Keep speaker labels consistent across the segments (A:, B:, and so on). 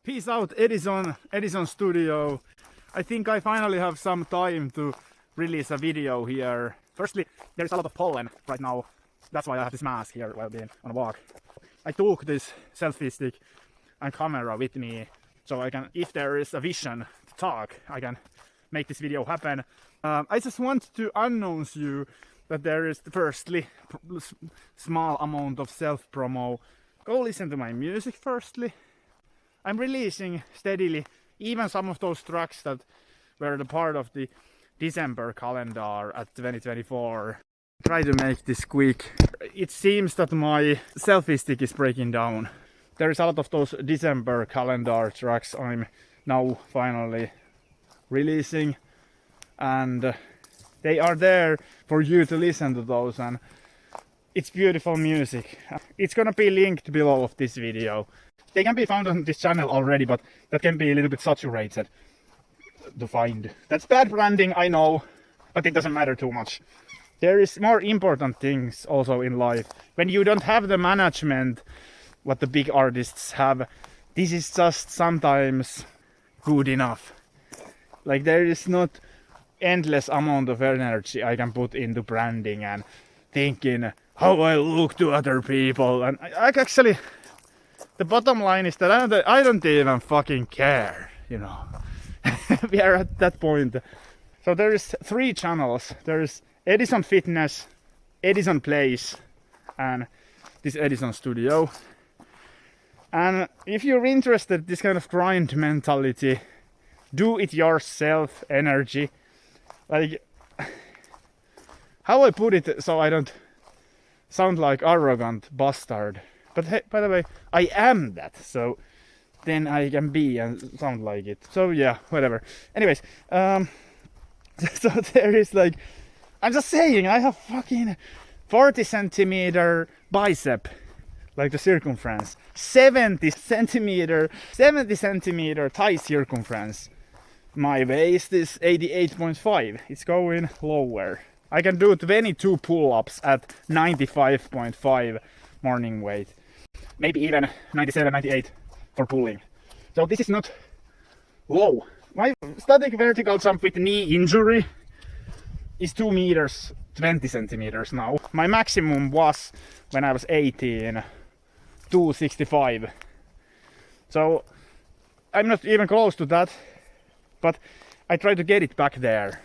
A: Peace out, Edizonstudio. I think I finally have some time to release a video here. Firstly, there's a lot of pollen right now. That's why I have this mask here while being on a walk. I took this selfie stick and camera with me, so I can, if there is a vision to talk, I can make this video happen. I just want to announce you that there is firstly small amount of self-promo. Go listen to my music firstly. I'm releasing steadily even some of those tracks that were the part of the December calendar at 2024. Try to make this quick. It seems that my selfie stick is breaking down. There is a lot of those December calendar tracks I'm now finally releasing, and they are there for you to listen to those, and it's beautiful music. It's gonna be linked below of this video. They can be found on this channel already, but that can be a little bit saturated to find. That's bad branding, I know, but it doesn't matter too much. There is more important things also in life. When you don't have the management what the big artists have, this is just sometimes good enough. Like, there is not endless amount of energy I can put into branding and thinking how I look to other people, and I actually, the bottom line is that I don't even fucking care, you know. We are at that point. So there is 3 channels. There is Edizon Fitness, Edizon Plays, and this Edizonstudio. And if you're interested in this kind of grind mentality, do it yourself energy, like how I put it so I don't sound like arrogant bastard. But hey, by the way, I am that, so then I can be and sound like it. So yeah, whatever. Anyways, so there is, like, I'm just saying, I have fucking 40 centimeter bicep, like the circumference, 70 centimeter thigh circumference. My waist is 88.5. It's going lower. I can do 22 pull-ups at 95.5 morning weight. Maybe even 97, 98 for pulling. So this is not low. My static vertical jump with knee injury is 2 meters 20 centimeters now. My maximum was, when I was 18, 265. So I'm not even close to that, but I try to get it back there.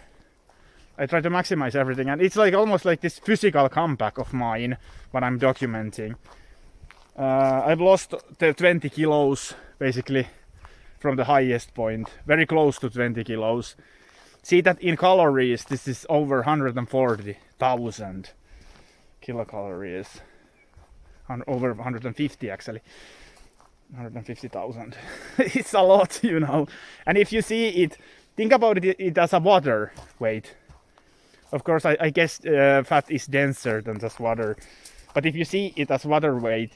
A: I try to maximize everything, and it's like almost like this physical comeback of mine what I'm documenting. I've lost the 20 kilos basically from the highest point, very close to 20 kilos. See that in calories, this is over 140,000 kilocalories. Over 150 actually. 150,000. It's a lot, you know. And if you see it, think about it as a water weight. Of course, I guess fat is denser than just water. But if you see it as water weight,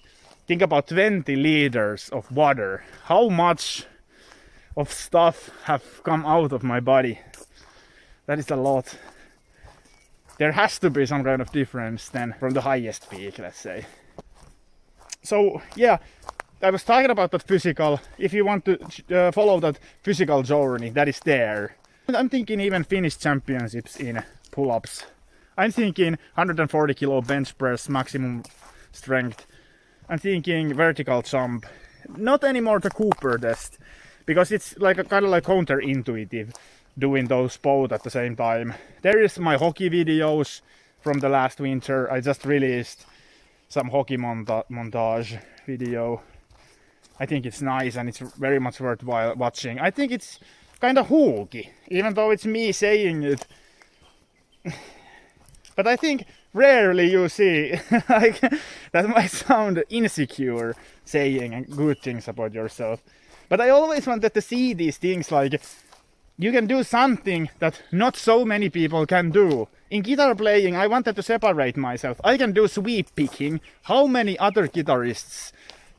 A: think about 20 liters of water. How much of stuff have come out of my body? That is a lot. There has to be some kind of difference then from the highest peak, let's say. So yeah, I was talking about that physical. If you want to follow that physical journey, that is there. I'm thinking even Finnish championships in pull-ups. I'm thinking 140 kilo bench press maximum strength. I'm thinking vertical jump. Not anymore the Cooper test, because it's like a kind of like counterintuitive doing those both at the same time. There is my hockey videos from the last winter. I just released some hockey montage video. I think it's nice and it's very much worthwhile watching. I think it's kind of hokey, even though it's me saying it. But I think rarely you see like, that might sound insecure saying good things about yourself. But I always wanted to see these things, like you can do something that not so many people can do. In guitar playing, I wanted to separate myself. I can do sweep picking. How many other guitarists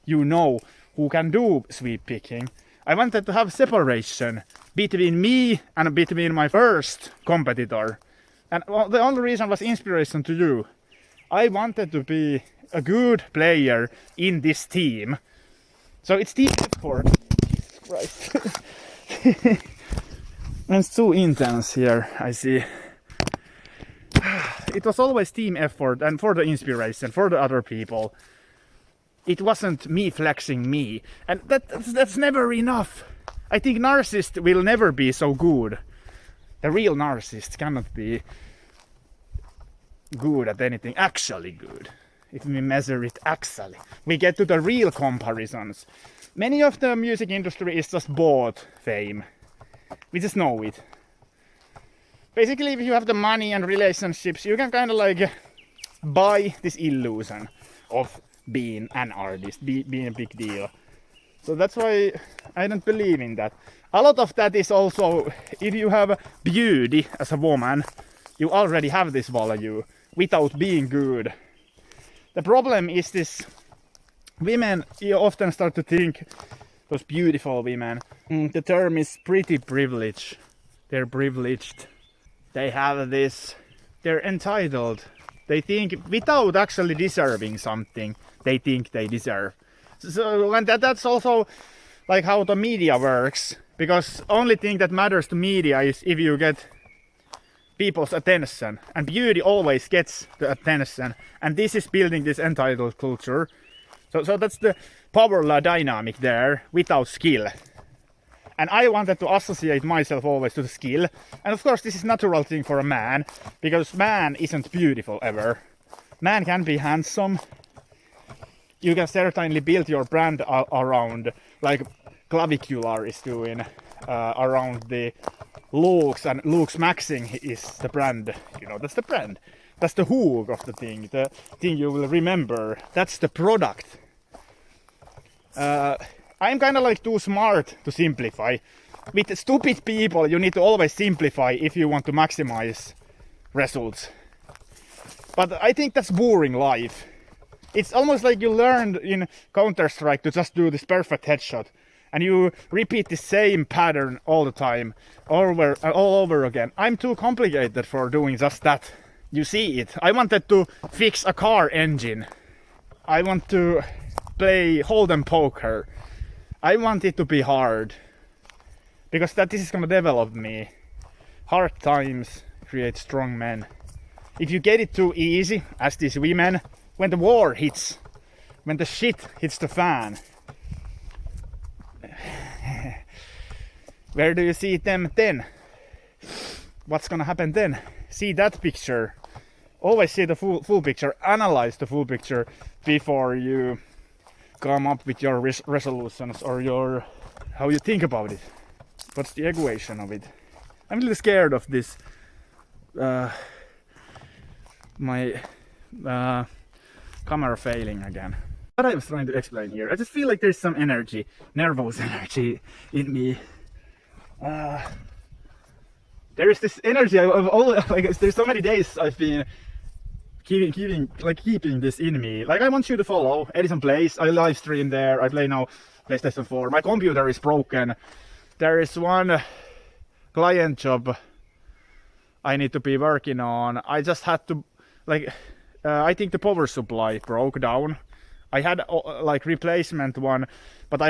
A: you know who can do sweep picking? I wanted to have separation between me and between my first competitor. And the only reason was inspiration to you. I wanted to be a good player in this team. So it's team effort. Christ. It's too intense here, I see. It was always team effort and for the inspiration, for the other people. It wasn't me flexing me. And that's never enough. I think narcissist will never be so good. The real narcissist cannot be good at anything actually good. If we measure it actually. We get to the real comparisons. Many of the music industry is just bought fame. We just know it. Basically, if you have the money and relationships, you can kind of like buy this illusion of being an artist, being a big deal. So that's why I don't believe in that. A lot of that is also, if you have beauty as a woman, you already have this value without being good. The problem is this, women, you often start to think, those beautiful women, the term is pretty privilege. They're privileged. They have this, they're entitled. They think without actually deserving something, they think they deserve. So and that's also like how the media works, because only thing that matters to media is if you get people's attention, and beauty always gets the attention, and this is building this entitled culture. So that's the power dynamic there without skill. And I wanted to associate myself always to the skill. And of course this is natural thing for a man, because man isn't beautiful ever. Man can be handsome. You can certainly build your brand around, like Clavicular is doing, around the looks, and looks maxing is the brand. You know, that's the brand. That's the hook of the thing you will remember. That's the product. I'm kind of like too smart to simplify. With stupid people, you need to always simplify if you want to maximize results. But I think that's boring life. It's almost like you learned in Counter-Strike to just do this perfect headshot. And you repeat the same pattern all the time, all over again. I'm too complicated for doing just that. You see it. I wanted to fix a car engine. I want to play Hold'em poker. I want it to be hard. Because this is gonna develop me. Hard times create strong men. If you get it too easy, as these women, when the war hits, when the shit hits the fan, where do you see them then? What's gonna happen then? See that picture. Always see the full picture. Analyze the full picture before you come up with your resolutions or your how you think about it. What's the equation of it? I'm a little scared of this. My camera failing again. What I was trying to explain here, I just feel like there's some energy, nervous energy in me. There is this energy of all, like there's so many days I've been keeping this in me. Like I want you to follow Edizon Plays. I live stream there. I play now PlayStation 4. My computer is broken. There is one client job I need to be working on. I just had to I think the power supply broke down. I had like replacement one, but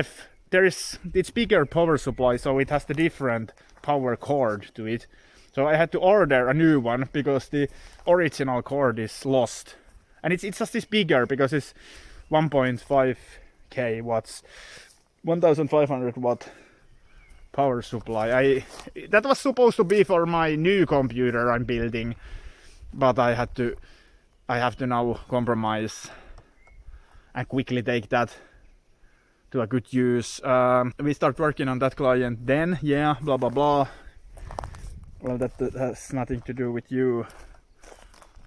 A: it's bigger power supply, so it has the different power cord to it. So I had to order a new one because the original cord is lost. And it's just this bigger because it's 1.5k watts, 1500 watt power supply. That was supposed to be for my new computer I'm building, but I have to now compromise and quickly take that to a good use. We start working on that client then, yeah, blah blah blah. Well, that has nothing to do with you.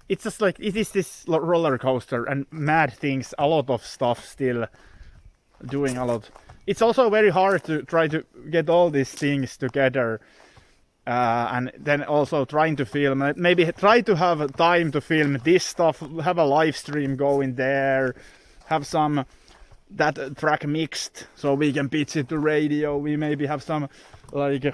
A: It's just like, it is this roller coaster and mad things, a lot of stuff still, doing a lot. It's also very hard to try to get all these things together, and then also trying to film, maybe try to have time to film this stuff, have a live stream going there, have some that track mixed so we can pitch it to radio. We maybe have some, like,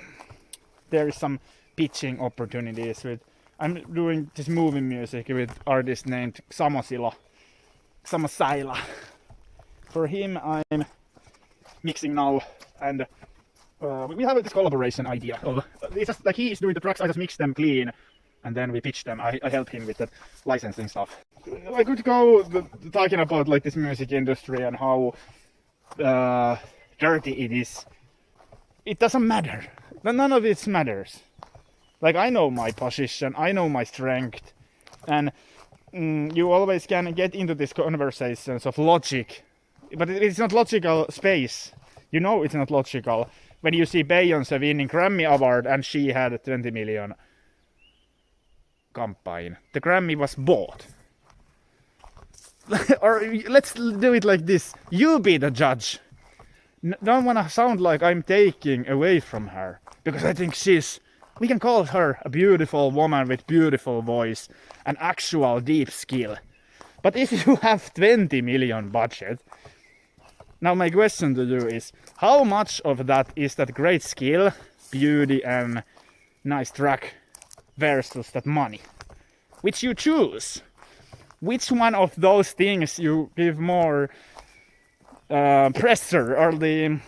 A: there is some pitching opportunities with, I'm doing this movie music with artist named Xamosila. For him I'm mixing now, and we have this collaboration idea. It's just like he is doing the tracks, I just mix them clean, and then we pitch them. I help him with the licensing stuff. I could go talking about like this music industry and how dirty it is. It doesn't matter. None of it matters. Like, I know my position, I know my strength, and you always can get into these conversations of logic, but it's not logical space. You know it's not logical when you see Beyoncé winning Grammy Award and she had a 20 million campaign. The Grammy was bought. Or let's do it like this. You be the judge. Don't wanna sound like I'm taking away from her, because I think we can call her a beautiful woman with beautiful voice and actual deep skill. But if you have 20 million budget, now my question to you is, how much of that is that great skill, beauty and nice track versus that money? Which you choose? Which one of those things you give more pressure, or the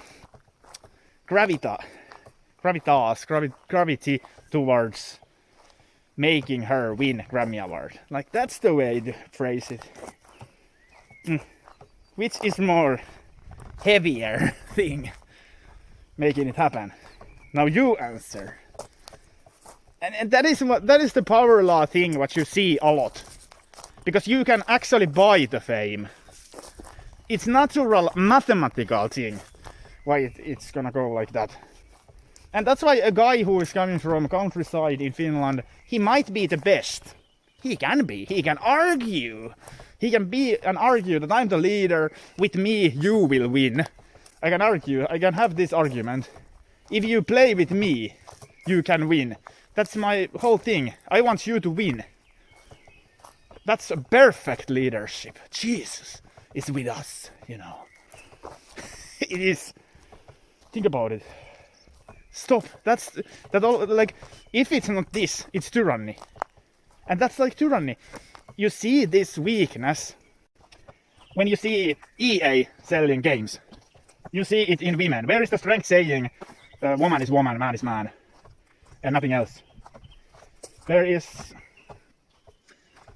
A: gravity towards making her win Grammy Award? Like, that's the way to phrase it. Which is more heavier thing making it happen? Now you answer. And that is the power law thing what you see a lot, because you can actually buy the fame. It's natural mathematical thing why it's gonna go like that. And that's why a guy who is coming from countryside in Finland, he might be the best. He can be. He can argue. He can be and argue that I'm the leader. With me, you will win. I can argue. I can have this argument. If you play with me, you can win. That's my whole thing. I want you to win. That's a perfect leadership. Jesus is with us, you know. It is. Think about it. Stop. That all, like, if it's not this, it's tyranny. And that's like tyranny. You see this weakness when you see EA selling games. You see it in women. Where is the strength saying woman is woman, man is man, and nothing else? There is,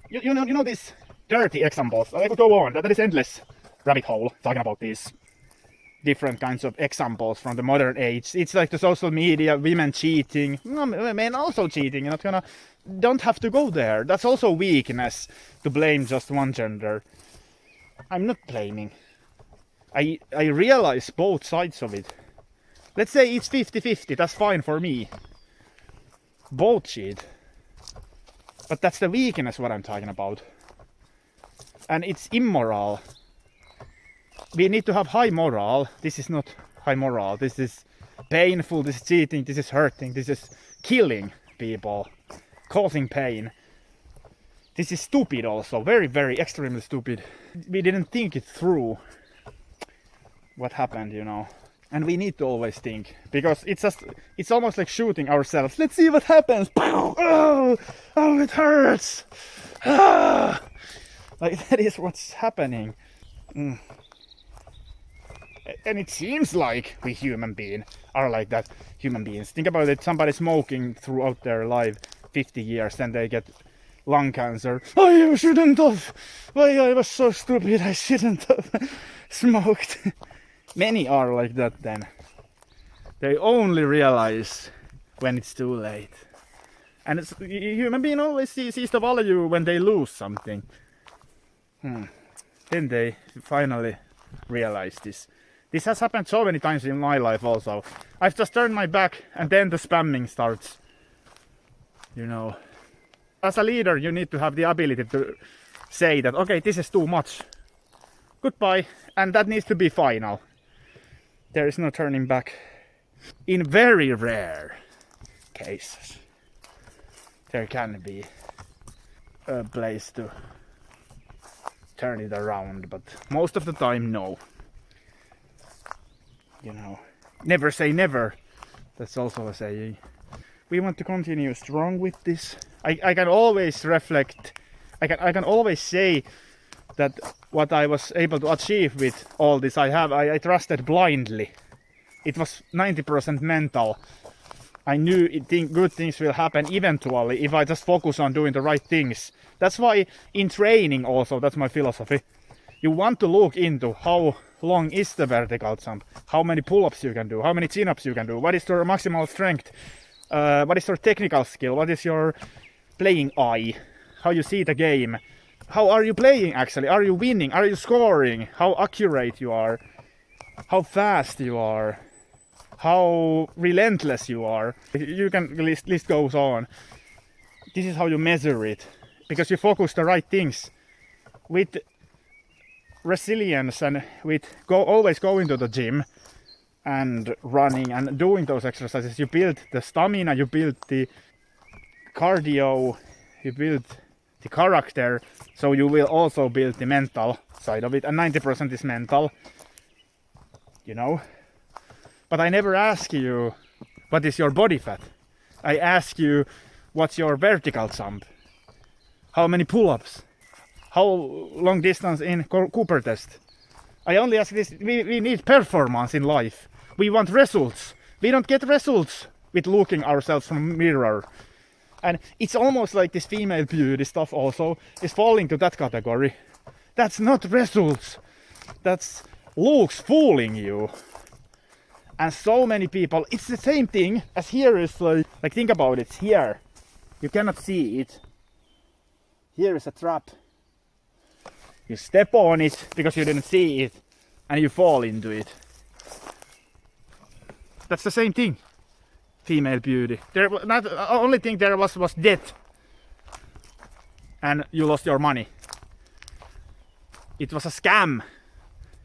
A: you know these dirty examples. I could go on. That is endless rabbit hole talking about these different kinds of examples from the modern age. It's like the social media, women cheating, men also cheating. You're not gonna, don't have to go there. That's also weakness to blame just one gender. I'm not blaming. I realize both sides of it. Let's say it's 50-50. That's fine for me. Both cheat. But that's the weakness what I'm talking about. And it's immoral. We need to have high moral. This is not high moral. This is painful. This is cheating. This is hurting. This is killing people. Causing pain. This is stupid also. Very, very extremely stupid. We didn't think it through. What happened, you know. And we need to always think. Because it's almost like shooting ourselves. Let's see what happens. Oh, it hurts. Ah. Like, that is what's happening. And it seems like we human beings are like that. Human beings. Think about it. Somebody smoking throughout their life 50 years, then they get lung cancer. I shouldn't have. I was so stupid. I shouldn't have smoked. Many are like that then. They only realize when it's too late. And it's, human being always sees the value when they lose something. Then they finally realize this. This has happened so many times in my life also. I've just turned my back and then the spamming starts. You know. As a leader, you need to have the ability to say that, okay, this is too much. Goodbye. And that needs to be final. There is no turning back. In very rare cases, there can be a place to turn it around, but most of the time, no. You know, never say never. That's also a saying. We want to continue strong with this. I can always reflect. I can always say that what I was able to achieve with all this, I trusted blindly. It was 90% mental. I knew good things will happen eventually if I just focus on doing the right things. That's why in training also, that's my philosophy. You want to look into how long is the vertical jump, how many pull-ups you can do, how many chin-ups you can do, what is your maximal strength, what is your technical skill, what is your playing eye, how you see the game, how are you playing actually, are you winning, are you scoring, how accurate you are, how fast you are, how relentless you are. You can list goes on. This is how you measure it, because you focus the right things with resilience and with always going to the gym and running and doing those exercises. You build the stamina, you build the cardio, you build the character, so you will also build the mental side of it, and 90% is mental, you know. But I never ask you what is your body fat. I ask you what's your vertical jump, how many pull-ups, how long distance in Cooper test. I only ask this. We need performance in life. We want results. We don't get results with looking ourselves from a mirror. And it's almost like this female beauty stuff also is falling to that category. That's not results. That's looks fooling you. And so many people, it's the same thing as here is like think about it, here. You cannot see it. Here is a trap. You step on it because you didn't see it and you fall into it. That's the same thing. Female beauty. The only thing there was death. And you lost your money. It was a scam.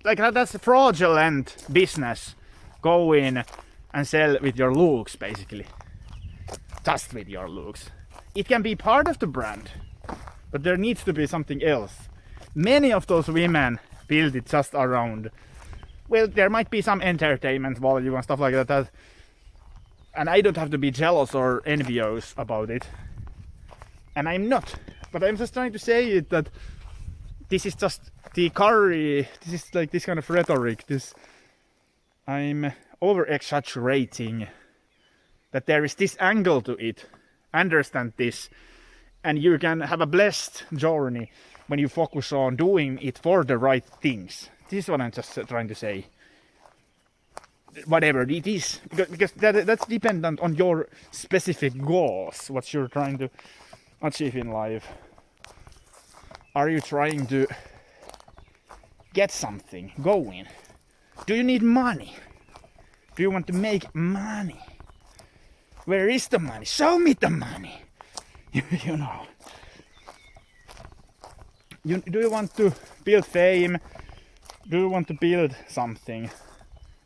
A: Like that's a fraudulent business. Go in and sell with your looks, basically. Just with your looks. It can be part of the brand, but there needs to be something else. Many of those women build it just around. Well, there might be some entertainment value and stuff like that. And I don't have to be jealous or envious about it. And I'm not. But I'm just trying to say it that this is just the curry. This is like this kind of rhetoric. I'm over-exaggerating that there is this angle to it. Understand this. And you can have a blessed journey when you focus on doing it for the right things. This is what I'm just trying to say. Whatever it is. Because that's dependent on your specific goals. What you're trying to achieve in life. Are you trying to get something going? Do you need money? Do you want to make money? Where is the money? Show me the money. You know. Do you want to build fame? Do you want to build something?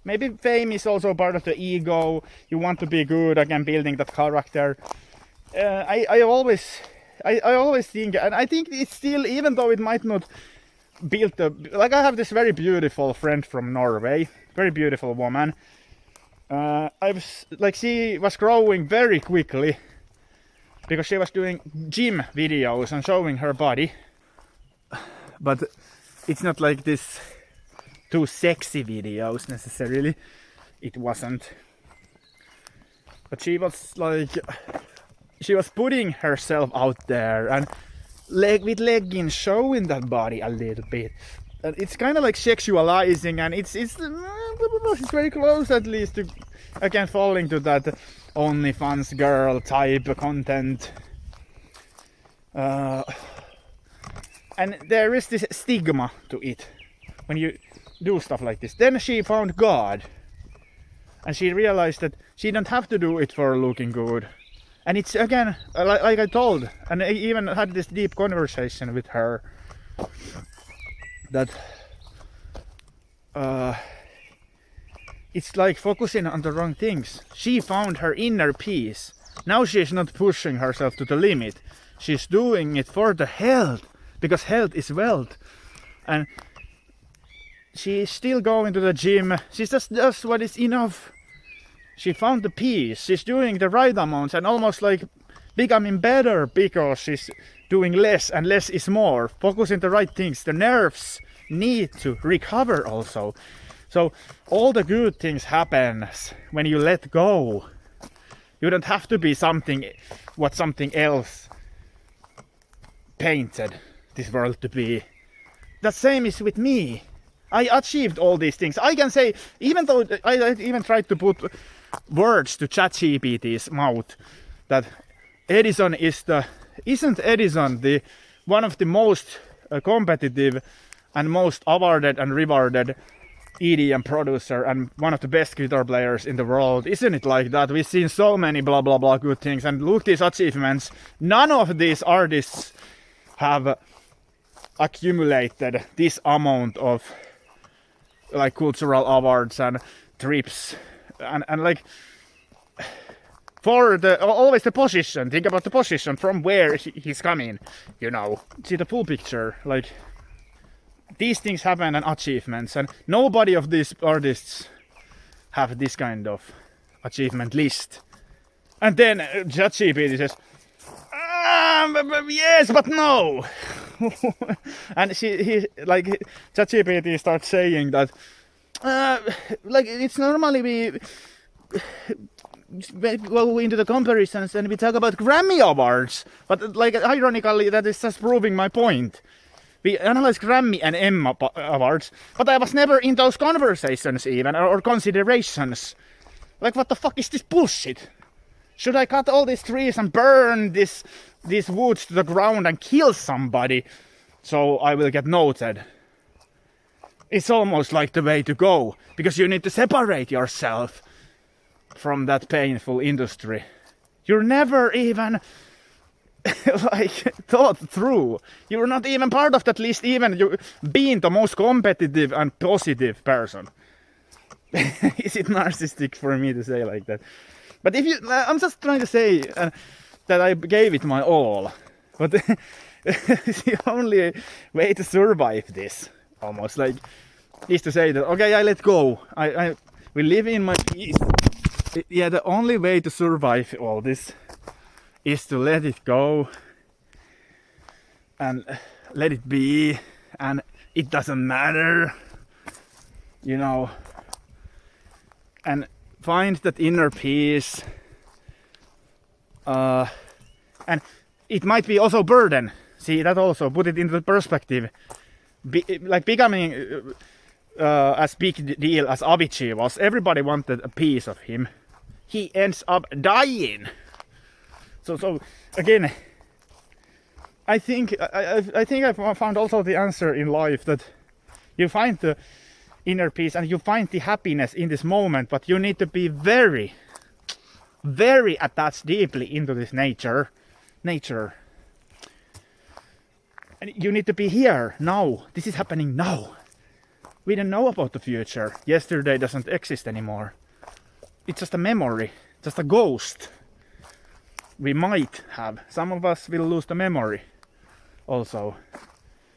A: Maybe fame is also part of the ego. You want to be good again, building that character. I always think, and I think it's still, even though it might not build like I have this very beautiful friend from Norway, very beautiful woman. She was growing very quickly because she was doing gym videos and showing her body. But it's not like this too sexy videos necessarily. It wasn't. But she was putting herself out there and with leggings showing that body a little bit. And it's kind of like sexualizing, and it's very close at least to again falling to that OnlyFans girl type content. And there is this stigma to it when you do stuff like this. Then she found God, and she realized that she don't have to do it for looking good. And it's again, like I told, and I even had this deep conversation with her, that it's like focusing on the wrong things. She found her inner peace. Now she's not pushing herself to the limit. She's doing it for the health, because health is wealth. And she's still going to the gym. She just does what is enough. She found the peace. She's doing the right amounts and almost like becoming better because she's doing less, and less is more. Focusing the right things. The nerves need to recover also. So all the good things happens when you let go. You don't have to be something else painted this world to be. The same is with me. I achieved all these things. I can say, even though I even tried to put words to ChatGPT's mouth, that Edizon isn't Edizon one of the most competitive and most awarded and rewarded EDM producer and one of the best guitar players in the world? Isn't it like that? We've seen so many blah blah blah good things, and look these achievements. None of these artists have accumulated this amount of like cultural awards and trips and like for always the position. Think about the position from where he's coming, you know. See the full picture. Like these things happen and achievements, and nobody of these artists have this kind of achievement list. And then ChatGPT says, yes, but no. And he like ChatGPT starts saying that like it's normally we go into the comparisons and we talk about Grammy awards, but like ironically that is just proving my point. We analyze Grammy and Emma awards, but I was never in those conversations even or considerations. Like what the fuck is this bullshit? Should I cut all these trees and burn these woods to the ground and kill somebody so I will get noted? It's almost like the way to go, because you need to separate yourself from that painful industry. You're never even like thought through. You're not even part of that list, even you being the most competitive and positive person. Is it narcissistic for me to say like that? But if you, I'm just trying to say that I gave it my all. But the only way to survive this, almost like, is to say that okay, I let go. I will live in my peace. Yeah, the only way to survive all this is to let it go and let it be, and it doesn't matter, you know, and find that inner peace. And it might be also burden. See, that also, put it into perspective. Like becoming as big deal as Avicii was, everybody wanted a piece of him. He ends up dying. So again, I think I found also the answer in life, that you find the inner peace and you find the happiness in this moment, but you need to be very, very attached deeply into this nature. And you need to be here now. This is happening now. We don't know about the future. Yesterday doesn't exist anymore. It's just a memory, just a ghost. We might have. Some of us will lose the memory also.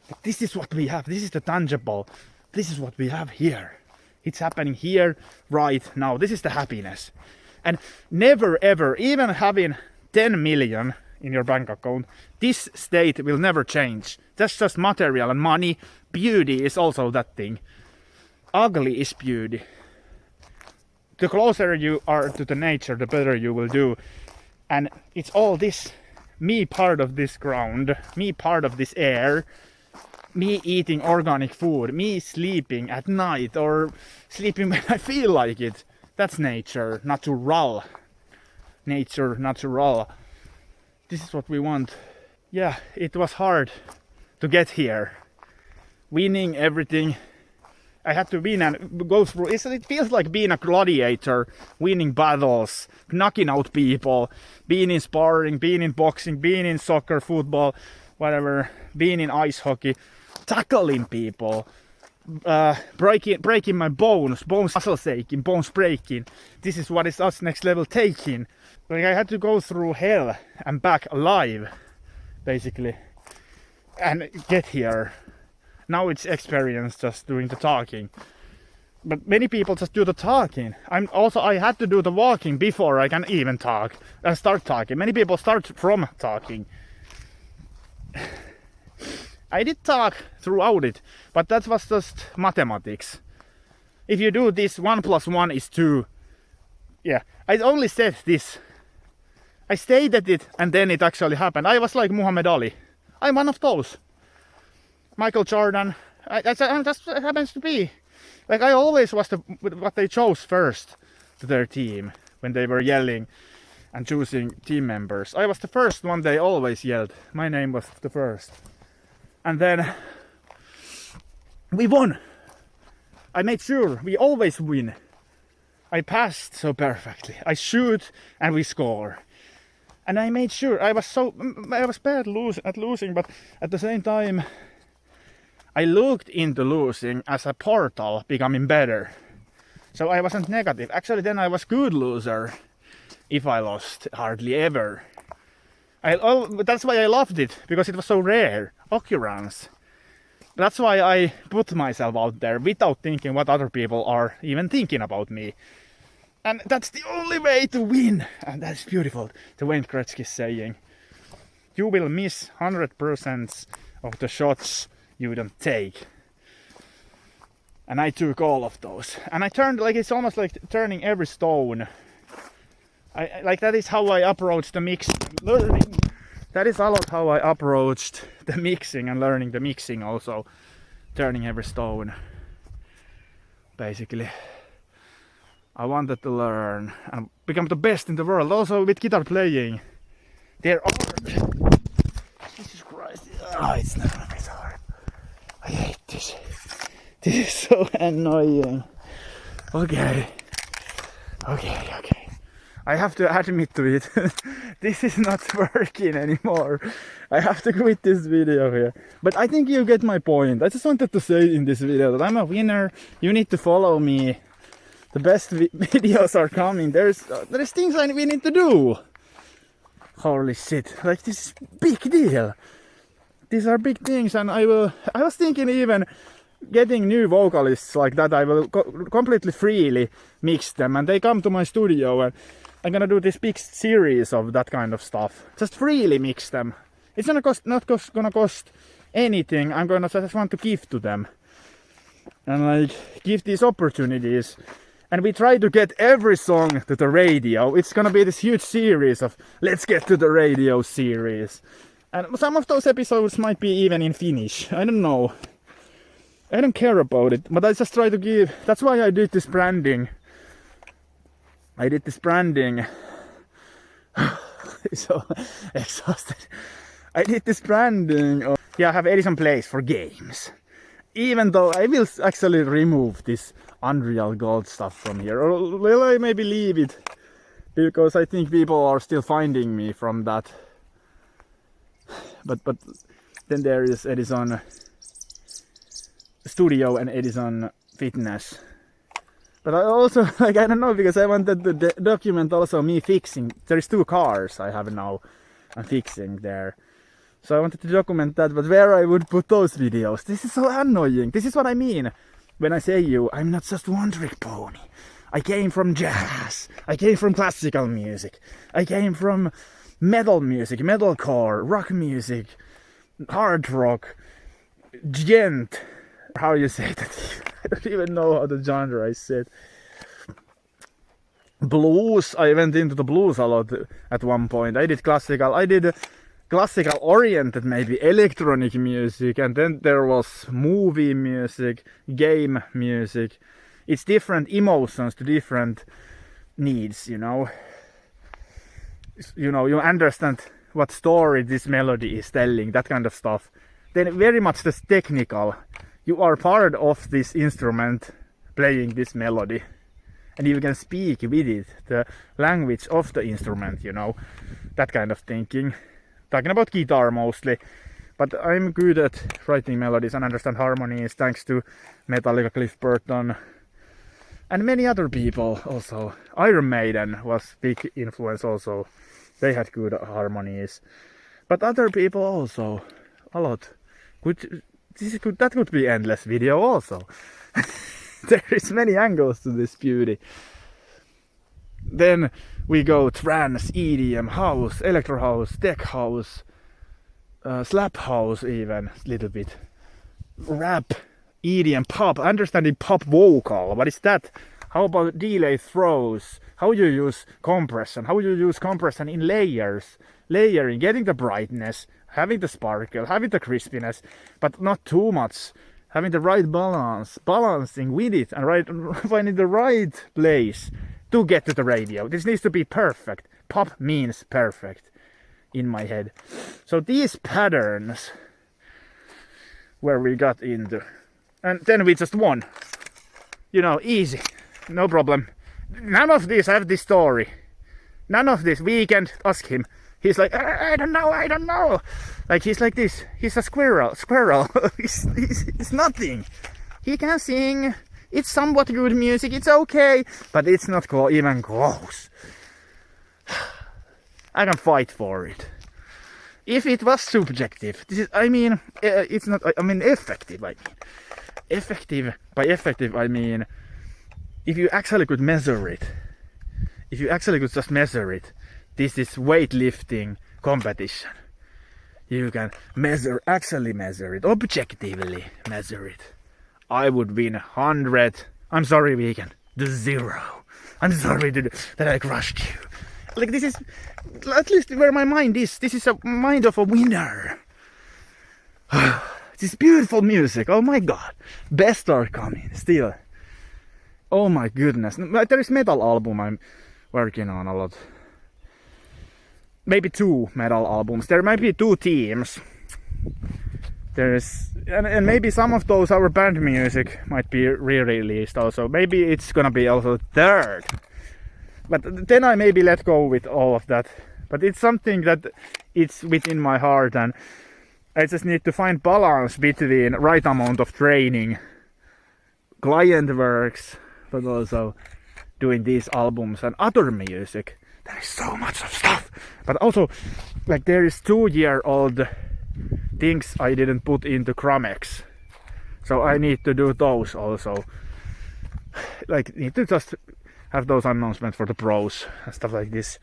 A: But this is what we have. This is the tangible. This is what we have here. It's happening here, right now. This is the happiness. And never ever, even having 10 million in your bank account, this state will never change. That's just material and money. Beauty is also that thing. Ugly is beauty. The closer you are to the nature, the better you will do. And it's all this, me part of this ground, me part of this air, me eating organic food, me sleeping at night or sleeping when I feel like it. That's nature, natural. Nature, natural. This is what we want. Yeah, it was hard to get here. Winning everything. I had to win and go through. It feels like being a gladiator, winning battles, knocking out people, being in sparring, being in boxing, being in soccer, football, whatever, being in ice hockey, tackling people, breaking my bones muscles aching, bones breaking. This is what is us next level taking. Like I had to go through hell and back alive, basically, and get here. Now it's experience just doing the talking. But many people just do the talking. I had to do the walking before I can even talk and start talking. Many people start from talking. I did talk throughout it, but that was just mathematics. if you do this, 1 + 1 is 2. Yeah, I only said this. I stated it and then it actually happened. I was like Muhammad Ali. I'm one of those. Michael Jordan. That's what happens to be. Like I always was what they chose first to their team when they were yelling and choosing team members. I was the first one they always yelled. My name was the first. And then we won. I made sure we always win. I passed so perfectly. I shoot and we score. And I made sure I was bad at losing, but at the same time I looked into losing as a portal becoming better. So I wasn't negative. Actually then I was good loser if I lost, hardly ever. That's why I loved it, because it was so rare occurrence. That's why I put myself out there without thinking what other people are even thinking about me. And that's the only way to win. And that's beautiful. The Wayne Gretzky saying, you will miss 100% of the shots you don't take. And I took all of those. And I turned, like it's almost like turning every stone. Like that is how I approached the mixing and learning. That is a lot how I approached the mixing and learning the mixing also. Turning every stone. Basically. I wanted to learn and become the best in the world. Also with guitar playing. There are... Jesus Christ. Oh, it's not a bit hard. I hate this. This is so annoying. Okay. I have to admit to it. This is not working anymore. I have to quit this video here. But I think you get my point. I just wanted to say in this video that I'm a winner. You need to follow me. The best videos are coming. There's things we need to do. Holy shit! Like this is big deal. These are big things, and I was thinking even getting new vocalists like that. I will completely freely mix them, and they come to my studio, and I'm gonna do this big series of that kind of stuff. Just freely mix them. It's not gonna cost anything. I'm gonna just want to give to them, and like give these opportunities. And we try to get every song to the radio. It's gonna be this huge series of Let's Get to the Radio series. And some of those episodes might be even in Finnish. I don't know. I don't care about it. But I just try to give... That's why I did this branding. I'm so exhausted. I did this branding of... Yeah, I have Edizon Plays for games. Even though I will actually remove this Unreal Gold stuff from here. Or will I maybe leave it? Because I think people are still finding me from that. But then there is Edizon Studio and Edizon Fitness. But I also, like, I don't know, because I wanted to document also me fixing. There is 2 cars I have now. I'm fixing there. So I wanted to document that, but where I would put those videos. This is so annoying. This is what I mean when I say I'm not just one trick pony. I came from jazz. I came from classical music. I came from metal music, metalcore, rock music, hard rock, gent. How you say that? I don't even know how the genre is said. Blues. I went into the blues a lot at one point. I did classical oriented, maybe electronic music, and then there was movie music, game music. It's different emotions to different needs, you know. You understand what story this melody is telling, that kind of stuff. Then very much this technical. You are part of this instrument playing this melody, and you can speak with it, the language of the instrument, you know, that kind of thinking. Talking about guitar mostly, but I'm good at writing melodies and understand harmonies thanks to Metallica, Cliff Burton, and many other people also. Iron Maiden was big influence also. They had good harmonies, but other people also a lot. That could be endless video also. There is many angles to this beauty. Then we go trance, EDM, house, electro house, tech house, slap house even, a little bit, rap, EDM pop, understanding pop vocal. What is that? How about delay throws? How you use compression? How you use compression in layers? Layering, getting the brightness, having the sparkle, having the crispiness, but not too much. Having the right balance, balancing with it, and finding the right place to get to the radio. This needs to be perfect. Pop means perfect in my head. So these patterns where we got into, and then we just won. You know, easy, no problem. None of these have this story. None of this. Weekend, ask him. He's like, I don't know. Like, he's like this. He's a squirrel. He's nothing. He can sing. It's somewhat good music. It's okay. But it's not even close. I can fight for it. If it was subjective, it's not, effective. Effective, by effective, I mean, if you actually could measure it, if you actually could just measure it, this is weightlifting competition. You can actually measure it, objectively measure it. I would win 100. I'm sorry, Weekend. The 0. I'm sorry that I crushed you. Like, this is at least where my mind is. This is a mind of a winner. This beautiful music. Oh my god. Best are coming still. Oh my goodness. There is metal album I'm working on a lot. Maybe 2 metal albums. There might be 2 teams. There's and maybe some of those our band music might be re-released also. Maybe it's gonna be also 3rd. But then I maybe let go with all of that. But it's something that it's within my heart, and I just need to find balance between right amount of training, client works, but also doing these albums and other music. There is so much of stuff. But also, like, there is 2-year-old things I didn't put into Chromex. So I need to do those also. Like, need to just have those announcements for the pros and stuff like this.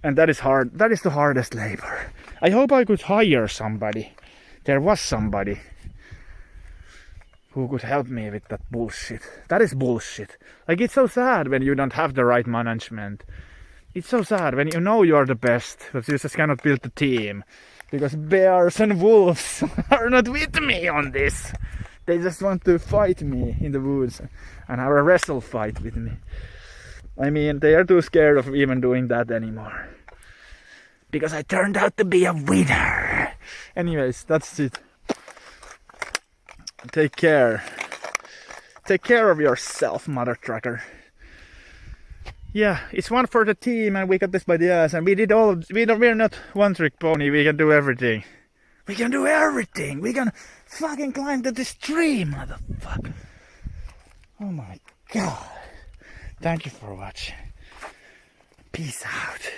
A: And that is hard. That is the hardest labor. I hope I could hire somebody. There was somebody who could help me with that bullshit. That is bullshit. Like, it's so sad when you don't have the right management. It's so sad when you know you're the best, but you just cannot build the team. Because bears and wolves are not with me on this. They just want to fight me in the woods and have a wrestle fight with me. I mean, they are too scared of even doing that anymore. Because I turned out to be a winner. Anyways, that's it. Take care. Take care of yourself, mother trucker. Yeah, it's one for the team, and we got this by the ass, and we did all. We're not one trick pony. We can do everything. We can do everything. We can fucking climb to this tree, motherfucker. Oh my god. Thank you for watching. Peace out.